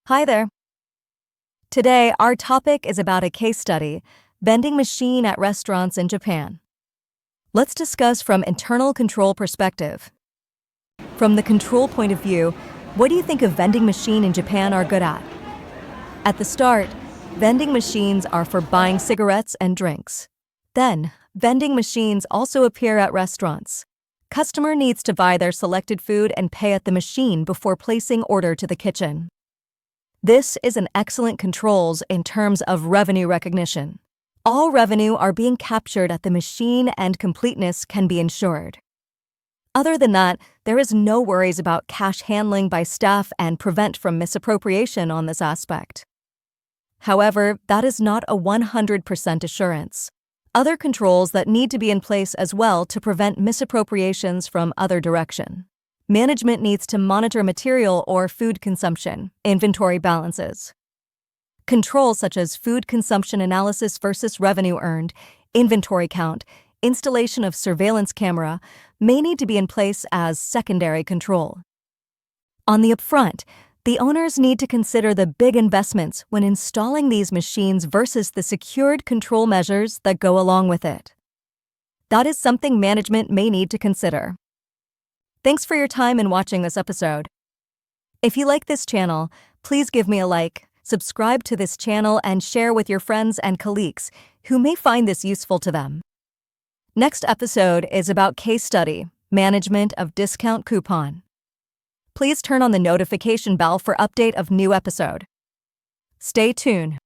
Hi there. Today, our topic is about a case study, vending machine at restaurants in Japan. Let's discuss from internal control perspective. From the control point of view, what do you think a vending machine in Japan are good at? At the start, vending machines are for buying cigarettes and drinks. Then, vending machines also appear at restaurants. Customer needs to buy their selected food and pay at the machine before placing order to the kitchen. This is an excellent controls in terms of revenue recognition. All revenue are being captured at the machine and completeness can be ensured. Other than that, there is no worries about cash handling by staff and prevent from misappropriation on this aspect. However, that is not a 100% assurance. Other controls that need to be in place as well to prevent misappropriations from other direction. Management needs to monitor material or food consumption, inventory balances. Controls such as food consumption analysis versus revenue earned, inventory count, installation of surveillance camera may need to be in place as secondary control. On the upfront, the owners need to consider the big investments when installing these machines versus the secured control measures that go along with it. That is something management may need to consider. Thanks for your time in watching this episode. If you like this channel, please give me a like, subscribe to this channel, and share with your friends and colleagues who may find this useful to them. Next episode is about case study, management of discount coupon. Please turn on the notification bell for update of new episode. Stay tuned.